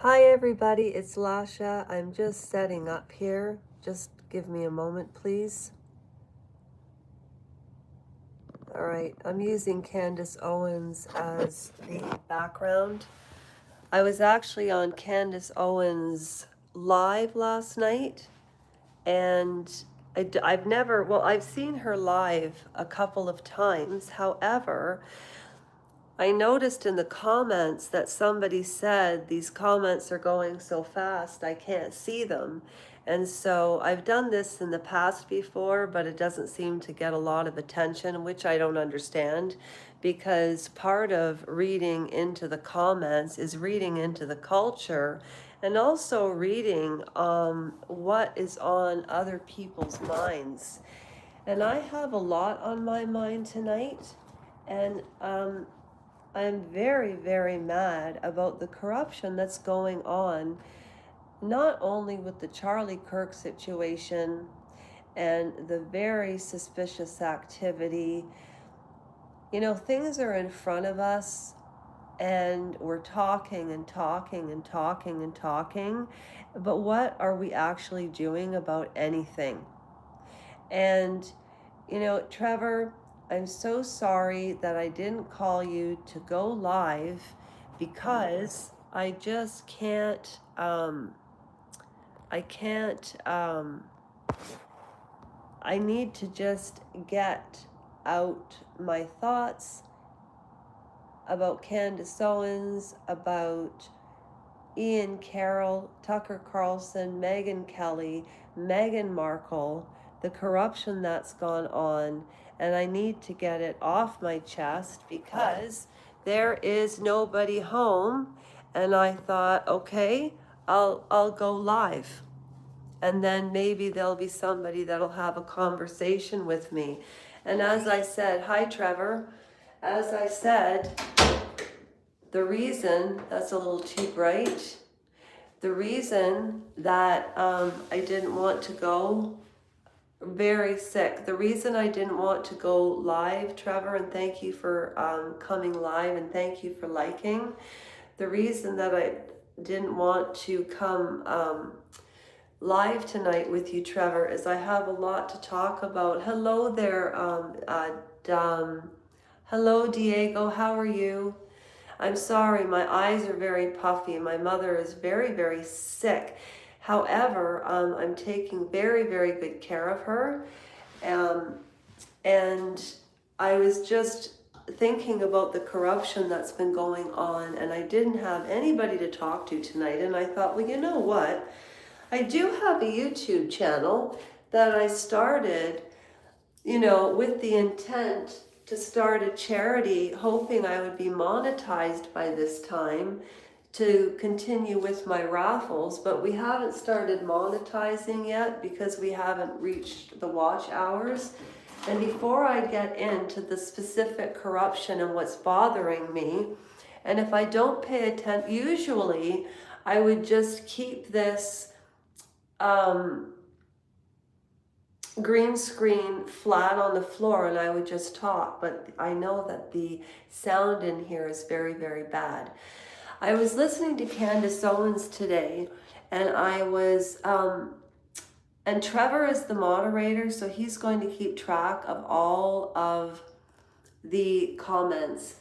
Hi everybody, it's Lasha. I'm just setting up here. Just give me a moment, please. All right, I'm using Candace Owens as the background. I was actually on Candace Owens live last night, and I've seen her live a couple of times. However, I noticed in the comments that somebody said these comments are going so fast I can't see them. And so I've done this in the past before, but it doesn't seem to get a lot of attention, which I don't understand, because part of reading into the comments is reading into the culture and also reading what is on other people's minds. And I have a lot on my mind tonight, and I'm very, very mad about the corruption that's going on, not only with the Charlie Kirk situation and the very suspicious activity. You know, things are in front of us and we're talking and talking and talking and talking, but what are we actually doing about anything? And, you know, Trevor, I'm so sorry that I didn't call you to go live because I just can't, I can't, I need to just get out my thoughts about Candace Owens, about Ian Carroll, Tucker Carlson, Megyn Kelly, Meghan Markle, the corruption that's gone on, and I need to get it off my chest because there is nobody home, and I thought, okay, I'll go live. And then maybe there'll be somebody that'll have a conversation with me. And as I said, hi Trevor, as I said, the reason, that's a little too bright, the reason that I didn't want to go, very sick, the reason I didn't want to go live, Trevor, and thank you for coming live and thank you for liking, the reason that I didn't want to come live tonight with you, Trevor, is I have a lot to talk about. Hello there, hello Diego, how are you? I'm sorry, my eyes are very puffy. My mother is very, very sick. However, I'm taking very, very good care of her. Um, and I was just thinking about the corruption that's been going on, and I didn't have anybody to talk to tonight. And I thought, well, you know what? I do have a YouTube channel that I started, you know, with the intent to start a charity, hoping I would be monetized by this time to continue with my raffles, but we haven't started monetizing yet because we haven't reached the watch hours. And before I get into the specific corruption and what's bothering me, and if I don't pay attention, usually I would just keep this green screen flat on the floor and I would just talk, but I know that the sound in here is very, very bad. I was listening to Candace Owens today, and I was, and Trevor is the moderator, so he's going to keep track of all of the comments.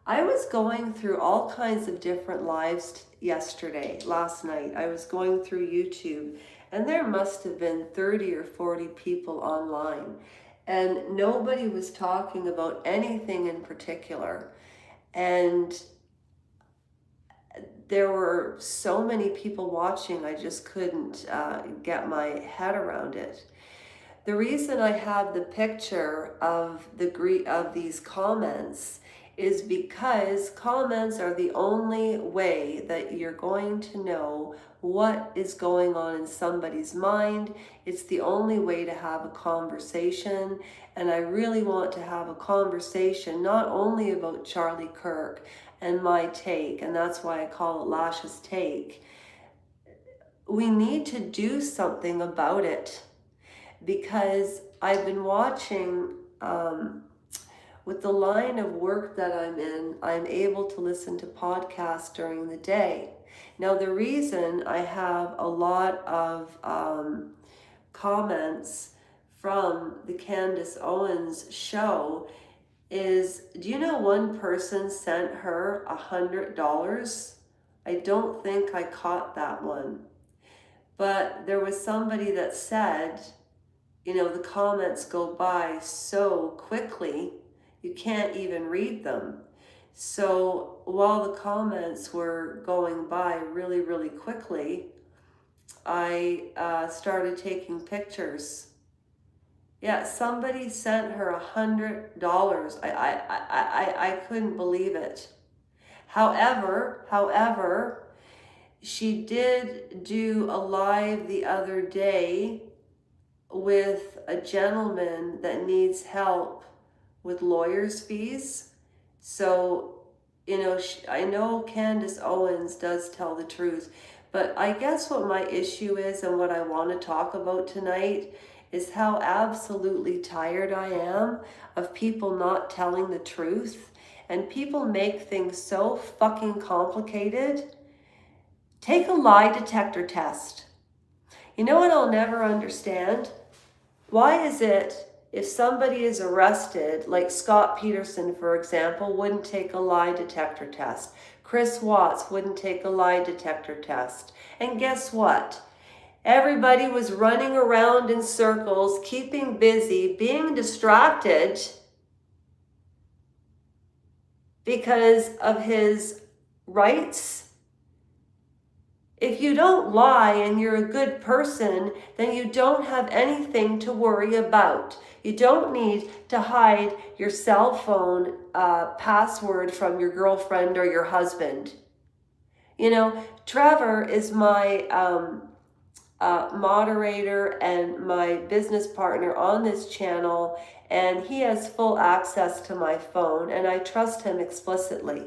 I was going through all kinds of different lives last night. I was going through YouTube, and there must have been 30 or 40 people online, and nobody was talking about anything in particular. And there were so many people watching, I just couldn't get my head around it. The reason I have the picture of these comments is because comments are the only way that you're going to know what is going on in somebody's mind. It's the only way to have a conversation, and I really want to have a conversation not only about Charlie Kirk and my take, and that's why I call it Lasha's take. We need to do something about it, because I've been watching with the line of work that I'm in, I'm able to listen to podcasts during the day. Now, the reason I have a lot of comments from the Candace Owens show is, do you know one person sent her $100? I don't think I caught that one. But there was somebody that said, you know, the comments go by so quickly, you can't even read them. So while the comments were going by really, really quickly, I started taking pictures. Yeah, somebody sent her $100. I couldn't believe it. However, she did do a live the other day with a gentleman that needs help with lawyers' fees. So, you know, I know Candace Owens does tell the truth, but I guess what my issue is and what I want to talk about tonight is how absolutely tired I am of people not telling the truth, and people make things so fucking complicated. Take a lie detector test. You know what I'll never understand? Why is it if somebody is arrested, like Scott Peterson, for example, wouldn't take a lie detector test? Chris Watts wouldn't take a lie detector test. And guess what? Everybody was running around in circles, keeping busy, being distracted because of his rights. If you don't lie and you're a good person, then you don't have anything to worry about. You don't need to hide your cell phone password from your girlfriend or your husband. You know, Trevor is my moderator and my business partner on this channel, and he has full access to my phone, and I trust him explicitly.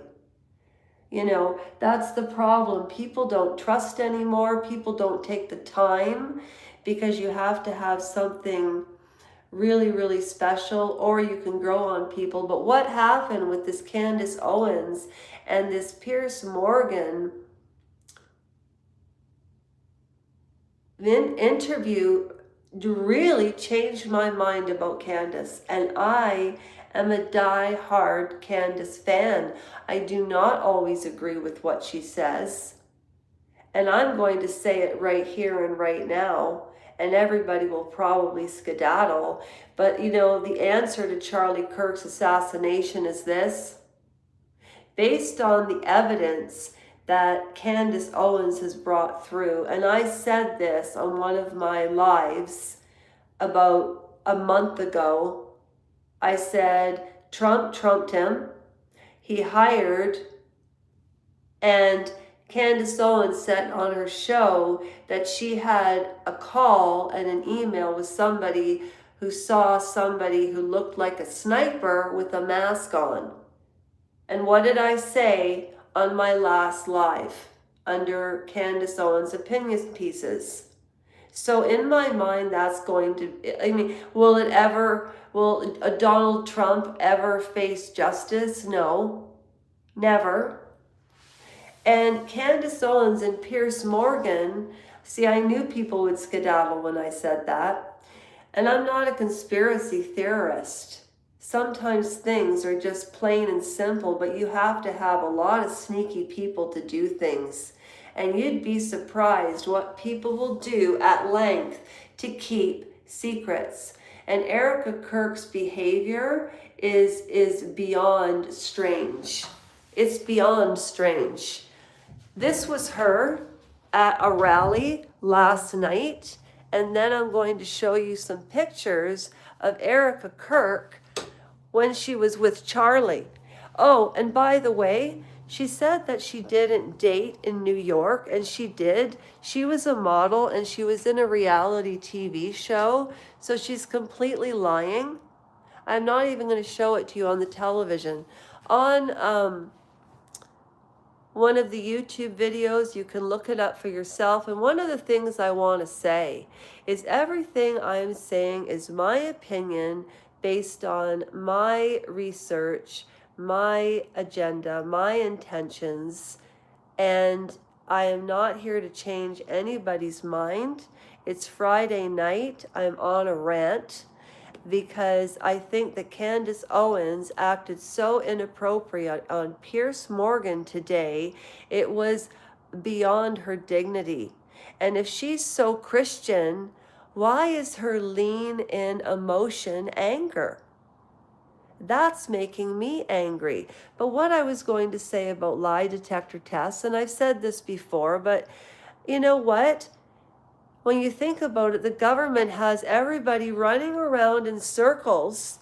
You know, that's the problem. People don't trust anymore. People don't take the time because you have to have something really, really special, or you can grow on people. But what happened with this Candace Owens and this Piers Morgan interview really changed my mind about Candace, and I am a die-hard Candace fan. I do not always agree with what she says, and I'm going to say it right here and right now, and everybody will probably skedaddle, but you know, the answer to Charlie Kirk's assassination is this: based on the evidence that Candace Owens has brought through, and I said this on one of my lives about a month ago. I said Trump trumped him. He hired, and Candace Owens said on her show that she had a call and an email with somebody who saw somebody who looked like a sniper with a mask on. And what did I say on my last live under Candace Owens' opinion pieces? So in my mind, that's going to, I mean, will a Donald Trump ever face justice? No, never. And Candace Owens and Piers Morgan, see, I knew people would skedaddle when I said that. And I'm not a conspiracy theorist. Sometimes things are just plain and simple, but you have to have a lot of sneaky people to do things. And you'd be surprised what people will do at length to keep secrets. And Erica Kirk's behavior is beyond strange. It's beyond strange. This was her at a rally last night, and then I'm going to show you some pictures of Erica Kirk when she was with Charlie. Oh, and by the way, she said that she didn't date in New York, and she did. She was a model, and she was in a reality TV show, so she's completely lying. I'm not even going to show it to you on the television. On one of the YouTube videos, you can look it up for yourself. And one of the things I want to say is everything I'm saying is my opinion based on my research, my agenda, my intentions, and I am not here to change anybody's mind. It's Friday night. I'm on a rant because I think that Candace Owens acted so inappropriate on Pierce Morgan today. It was beyond her dignity. And if she's so Christian, why is her lean in emotion anger? That's making me angry. But what I was going to say about lie detector tests, and I've said this before, but you know what? When you think about it, the government has everybody running around in circles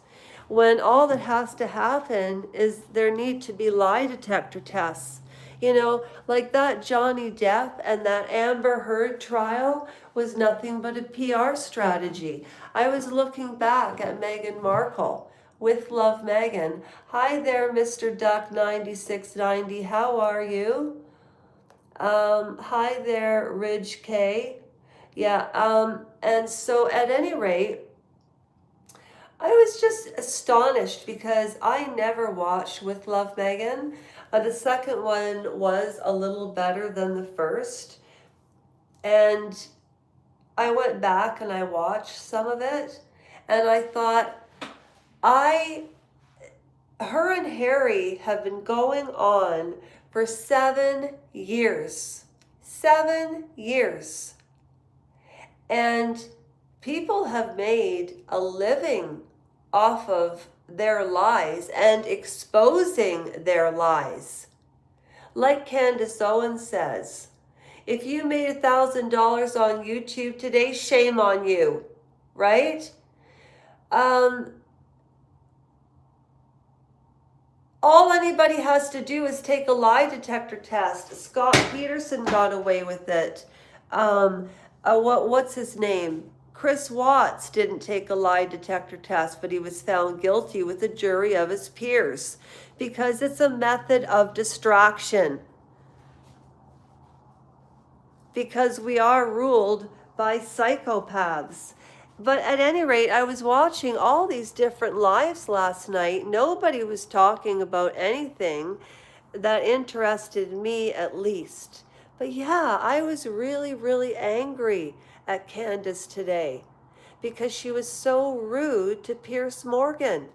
when all that has to happen is there need to be lie detector tests. You know, like that Johnny Depp and that Amber Heard trial was nothing but a PR strategy. I was looking back at Meghan Markle with Love Meghan. Hi there, Mr. Dec19. How are you? Hi there, Ridge K. Yeah, and so at any rate, I was just astonished because I never watched With Love Megan. The second one was a little better than the first. And I went back and I watched some of it. And I thought, her and Harry have been going on for 7 years. 7 years. And people have made a living off of their lies and exposing their lies. Like Candace Owens says, if you made $1,000 on YouTube today, shame on you, right? All anybody has to do is take a lie detector test. Scott Peterson got away with it. What's his name? Chris Watts didn't take a lie detector test, but he was found guilty with a jury of his peers because it's a method of distraction. Because we are ruled by psychopaths. But at any rate, I was watching all these different lives last night. Nobody was talking about anything that interested me, at least. But yeah, I was really, really angry at Candace today because she was so rude to Pierce Morgan.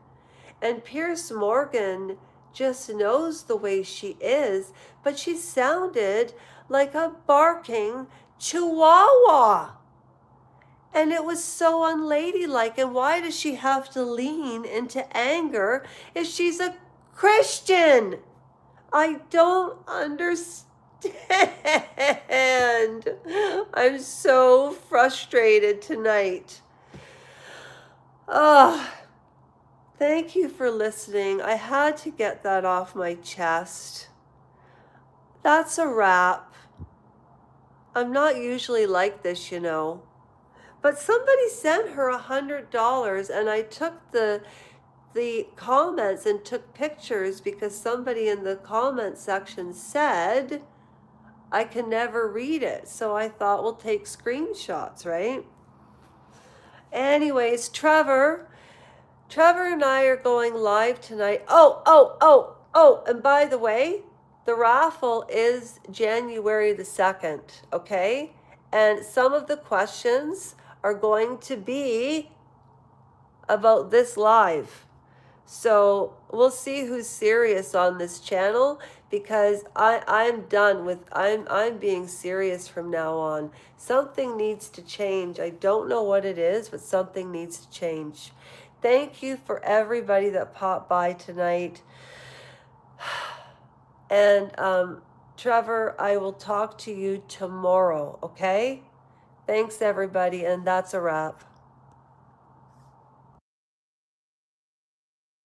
And Pierce Morgan just knows the way she is, but she sounded like a barking chihuahua. And it was so unladylike. And why does she have to lean into anger if she's a Christian? I don't understand. I'm so frustrated tonight. Thank you for listening. I had to get that off my chest. That's a wrap. I'm not usually like this, you know. But somebody sent her $100 and I took the comments and took pictures because somebody in the comment section said I can never read it. So I thought we'll take screenshots, right? Anyways, Trevor and I are going live tonight. And by the way, the raffle is January the 2nd, okay? And some of the questions are going to be about this live. So we'll see who's serious on this channel because I'm done with, I'm being serious from now on. Something needs to change. I don't know what it is, but something needs to change. Thank you for everybody that popped by tonight. And Trevor, I will talk to you tomorrow, okay? Thanks, everybody, and that's a wrap.